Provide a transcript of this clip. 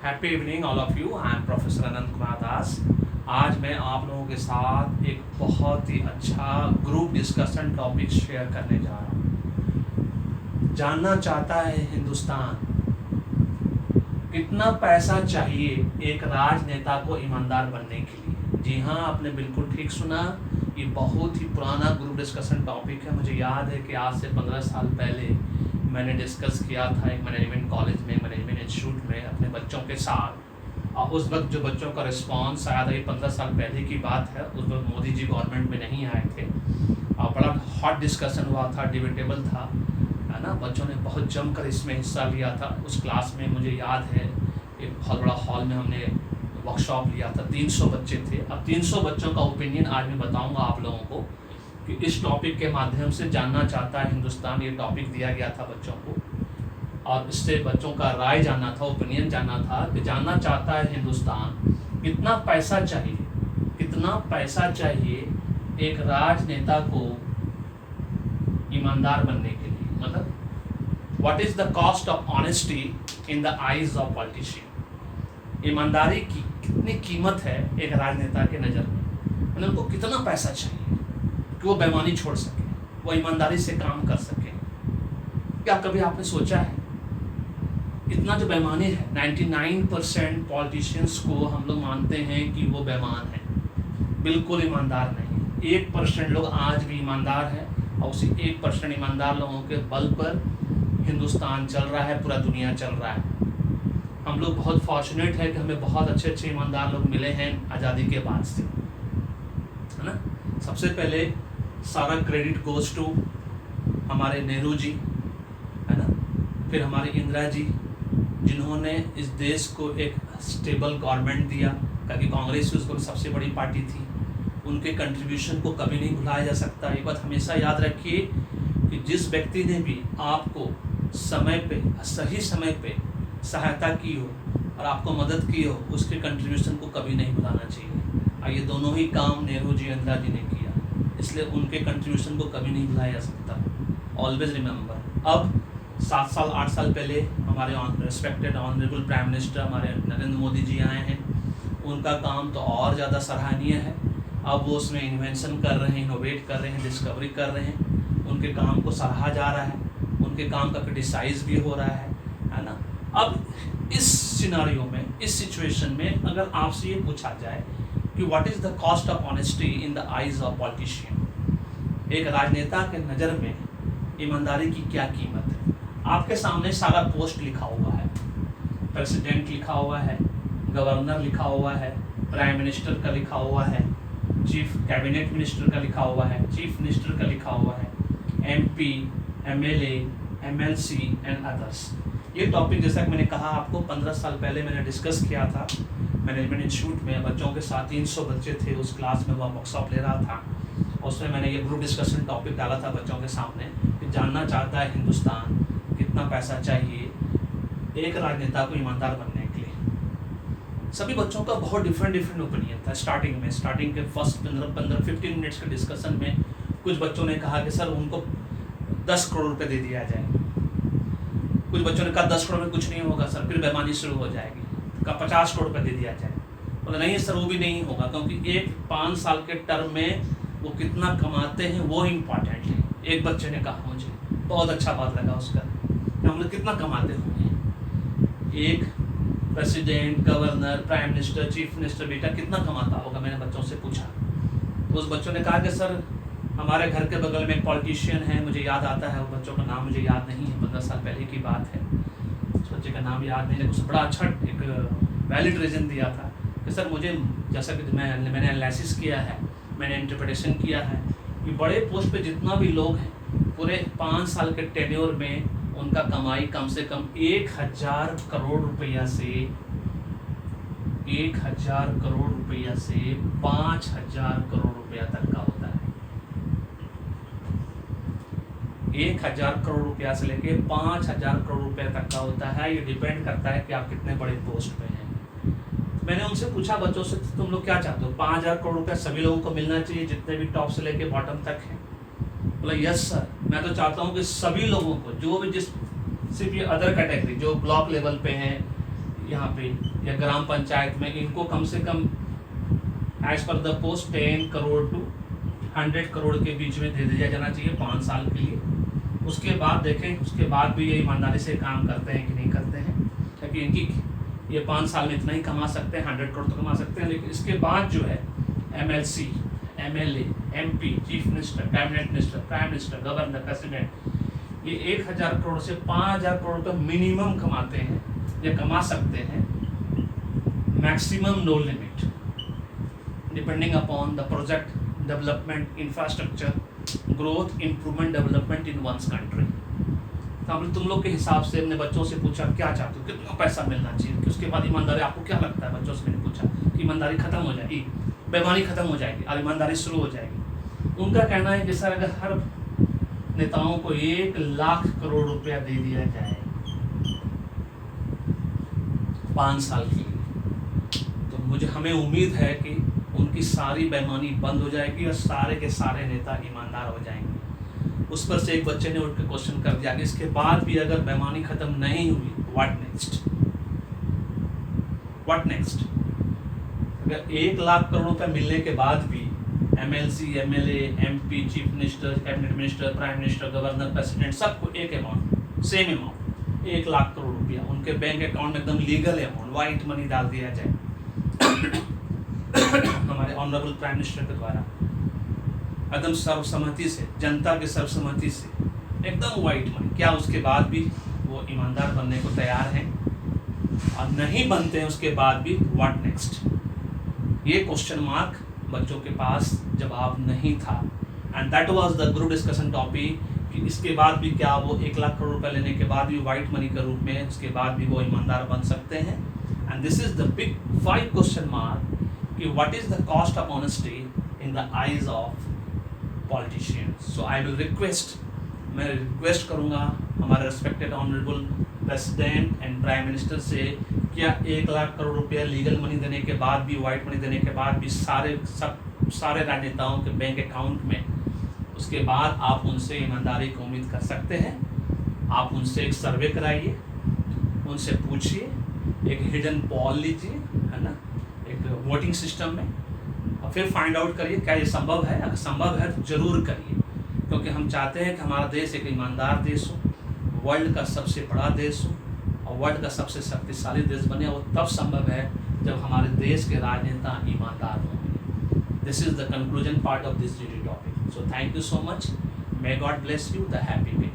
Happy evening all of you. I am professor Anant Kumar Das. आज मैं आप लोगों के साथ एक बहुत ही अच्छा ग्रुप डिस्कशन टॉपिक शेयर करने जा रहा हूँ। जानना चाहता है हिंदुस्तान कितना पैसा चाहिए एक राजनेता को ईमानदार बनने के लिए। जी हाँ, आपने बिल्कुल ठीक सुना। ये बहुत ही पुराना ग्रुप डिस्कशन टॉपिक है। मुझे याद है कि आज से 15 साल पहले मैंने डिस्कस किया था एक मैनेजमेंट कॉलेज में, मैनेजमेंट इंस्टीट्यूट में अपने बच्चों के साथ। और उस वक्त जो बच्चों का रिस्पांस आया था, ये 15 साल पहले की बात है। उस वक्त मोदी जी गवर्नमेंट में नहीं आए थे और बड़ा हॉट डिस्कशन हुआ था, डिबेटेबल था, है ना। बच्चों ने बहुत जमकर इसमें हिस्सा लिया था। उस क्लास में मुझे याद है एक बहुत बड़ा हॉल में हमने वर्कशॉप लिया था। 300 बच्चे थे। अब 300 बच्चों का ओपिनियन आज मैं बताऊंगा आप लोगों को कि इस टॉपिक के माध्यम से जानना चाहता है हिंदुस्तान। ये टॉपिक दिया गया था बच्चों को और इससे बच्चों का राय जानना था, ओपिनियन जानना था कि जानना चाहता है हिंदुस्तान कितना पैसा चाहिए, कितना पैसा चाहिए एक राजनेता को ईमानदार बनने के लिए। मतलब what is the cost of honesty in the eyes of politician. ईमानदारी की कितनी कीमत है एक राजनेता के नज़र में। मतलब उनको कितना पैसा चाहिए कि वो बेईमानी छोड़ सके, वो ईमानदारी से काम कर सके। क्या कभी आपने सोचा है इतना जो बेईमानी है, 99% पॉलिटिशियंस को हम लोग मानते हैं कि वो बेईमान है, बिल्कुल ईमानदार नहीं। 1% लोग आज भी ईमानदार है और उसी 1% ईमानदार लोगों के बल पर हिंदुस्तान चल रहा है, पूरा दुनिया चल रहा है। हम लोग बहुत फॉर्चुनेट है कि हमें बहुत अच्छे अच्छे ईमानदार लोग मिले हैं आज़ादी के बाद से, है ना। सबसे पहले सारा क्रेडिट गोज टू हमारे नेहरू जी, है ना। फिर हमारे इंदिरा जी, जिन्होंने इस देश को एक स्टेबल गवर्नमेंट दिया, क्योंकि कांग्रेस उस वक्त सबसे बड़ी पार्टी थी। उनके कंट्रीब्यूशन को कभी नहीं भुलाया जा सकता। एक बात हमेशा याद रखिए कि जिस व्यक्ति ने भी आपको समय पे, सही समय पे सहायता की हो और आपको मदद की हो, उसके कंट्रीब्यूशन को कभी नहीं भुलाना चाहिए। और ये दोनों ही काम नेहरू जी, इंदिरा जी ने किया, इसलिए उनके कंट्रीब्यूशन को कभी नहीं भुलाया जा सकता। Always remember. अब 7 साल 8 साल पहले हमारे रिस्पेक्टेड ऑनरेबल प्राइम मिनिस्टर हमारे नरेंद्र मोदी जी आए हैं। उनका काम तो और ज़्यादा सराहनीय है। अब वो उसमें इन्वेंशन कर रहे हैं, इनोवेट कर रहे हैं, डिस्कवरी कर रहे हैं। उनके काम को सराहा जा रहा है, उनके काम का क्रिटिसाइज भी हो रहा है ना। अब इस सिनारियो में, इस सिचुएशन में अगर आपसे ये पूछा जाए कि what is the cost of honesty in the eyes of politician, एक राजनेता के नज़र में ईमानदारी की क्या कीमत है। आपके सामने सारा पोस्ट लिखा हुआ है, प्रेसिडेंट लिखा हुआ है, गवर्नर लिखा हुआ है, प्राइम मिनिस्टर का लिखा हुआ है, चीफ कैबिनेट मिनिस्टर का लिखा हुआ है, चीफ मिनिस्टर का लिखा हुआ है, MP, MLA, MLC and others. ये टॉपिक जैसा कि मैंने कहा आपको 15 साल पहले मैंने डिस्कस किया था मैनेजमेंट इंस्टीट्यूट में। बच्चों के साथ 300 बच्चे थे उस क्लास में, वह वर्कशॉप ले रहा था। उसमें मैंने ये ग्रुप डिस्कशन टॉपिक डाला था बच्चों के सामने कि जानना चाहता है हिंदुस्तान कितना पैसा चाहिए एक राजनेता को ईमानदार बनने के लिए। सभी बच्चों का बहुत डिफरेंट ओपिनियन था। स्टार्टिंग के फर्स्ट 15-15 मिनट्स के डिस्कशन में कुछ बच्चों ने कहा कि सर उनको 10 करोड़ रुपए दे दिया जाए। कुछ बच्चों ने कहा 10 करोड़ में कुछ नहीं होगा सर, फिर बेईमानी शुरू हो जाएगी। का 50 करोड़ रुपए दे दिया जाए। बोला नहीं सर, वो भी नहीं होगा, क्योंकि एक 5 साल के टर्म में वो कितना कमाते हैं वो इम्पॉर्टेंट है। एक बच्चे ने कहा, मुझे बहुत अच्छा बात लगा उसका, हम लोग कितना कमाते होंगे। एक president, governor, prime minister, chief minister बेटा कितना कमाता होगा, मैंने बच्चों से पूछा। तो उस बच्चों ने कहा कि सर हमारे घर के बगल में एक पॉलिटिशियन है, मुझे याद आता है, वो बच्चों का नाम मुझे याद नहीं है, 15 साल पहले की बात है, उस बच्चे का नाम याद नहीं, लेकिन उसने बड़ा अच्छा एक वैलिड रीज़न दिया था कि सर मुझे, जैसा कि मैंने एनालिसिस किया है, मैंने इंटरप्रिटेशन किया है कि बड़े पोस्ट पे जितना भी लोग हैं, पूरे 5 साल के टेन्योर में उनका कमाई कम से कम 1000 करोड़ रुपया से 1000 करोड़ रुपया से 5000 करोड़ रुपया तक का होता है। 1000 करोड़ रुपया से लेके 5000 करोड़ रुपया तक का होता है। ये डिपेंड करता है कि आप कितने बड़े पोस्ट पे हैं। मैंने उनसे पूछा बच्चों से, तुम लोग क्या चाहते हो, 5000 करोड़ रुपया सभी लोगों को मिलना चाहिए जितने भी टॉप से लेके बॉटम तक हैं। बोला यस सर, मैं तो चाहता हूँ कि सभी लोगों को, जो भी जिस सिर्फ ये अदर कैटेगरी जो ब्लॉक लेवल पे हैं यहाँ पे या ग्राम पंचायत में, इनको कम से कम एज पर the post 10 crore to 100 crore के बीच में दे दिया जाना चाहिए 5 साल के लिए। उसके बाद देखें, उसके बाद भी ये ईमानदारी से काम करते हैं कि नहीं करते हैं, क्योंकि इनकी ये 5 साल में इतना ही कमा सकते हैं, 100 करोड़ तो कमा सकते हैं, लेकिन इसके बाद जो है MLC, MLA, MP, chief minister, cabinet minister, prime minister, governor, president, ये 1000 करोड़ से 5000 करोड़ का मिनिमम कमाते हैं या कमा सकते हैं, maximum no limit, depending upon the project development, infrastructure, growth, improvement, development in one's country. तो हमने तुम लोग के हिसाब से अपने बच्चों से पूछा क्या चाहते हो, कितना पैसा मिलना चाहिए, कि उसके बाद ईमानदारी, आपको क्या लगता है, बच्चों से मैंने पूछा कि ईमानदारी खत्म हो जाएगी, बेईमानी खत्म हो जाएगी और ईमानदारी शुरू हो जाएगी। उनका कहना है कि सर अगर हर नेताओं को 1 लाख करोड़ रुपया दे दिया जाए 5 साल के लिए, तो हमें उम्मीद है कि उनकी सारी बेईमानी बंद हो जाएगी और सारे के सारे नेता ईमानदार हो जाएंगे। उस पर से एक बच्चे ने उठ के क्वेश्चन कर दिया कि इसके बाद भी अगर बेईमानी खत्म नहीं हुई, व्हाट नेक्स्ट, व्हाट नेक्स्ट। अगर 1 लाख करोड़ रुपए मिलने के बाद भी MLC, MLA, MP, chief minister, cabinet minister, prime minister, governor, president, सबको एक amount, same amount 1 lakh crore रुपया उनके बैंक अकाउंट में एकदम लीगल अमाउंट, वाइट मनी डाल दिया जाए हमारे ऑनरेबल प्राइम मिनिस्टर के द्वारा, एकदम सर्वसम्मति से, जनता के सर्वसम्मति से, एकदम वाइट मनी, क्या उसके बाद भी वो ईमानदार बनने को तैयार हैं और नहीं बनते हैं उसके बाद भी, व्हाट नेक्स्ट। ये क्वेश्चन मार्क बच्चों के पास जवाब नहीं था, and that was the group discussion topic कि इसके बाद भी क्या वो 1 लाख करोड़ रुपए लेने के बाद भी वाइट मनी के रूप में उसके बाद भी वो ईमानदार बन सकते हैं। And this is the big 5 question mark कि what is the cost of honesty in the eyes of politicians. So I will request, मैं रिक्वेस्ट करूँगा हमारे respected honourable president and prime minister से, क्या 1 लाख करोड़ रुपया लीगल मनी देने के बाद भी, वाइट मनी देने के बाद भी सारे राजनेताओं के बैंक अकाउंट में, उसके बाद आप उनसे ईमानदारी की उम्मीद कर सकते हैं। आप उनसे एक सर्वे कराइए, उनसे पूछिए, एक हिडन पॉल लीजिए, है ना, एक वोटिंग सिस्टम में, और फिर फाइंड आउट करिए क्या ये संभव है। अगर संभव है तो जरूर करिए, क्योंकि हम चाहते हैं कि हमारा देश एक ईमानदार देश हो, वर्ल्ड का सबसे बड़ा देश हो और वर्ल्ड का सबसे शक्तिशाली देश बने। वो तब संभव है जब हमारे देश के राजनेता ईमानदार होंगे। This is the conclusion part of this topic. So thank you so much, may God bless you, the happy day.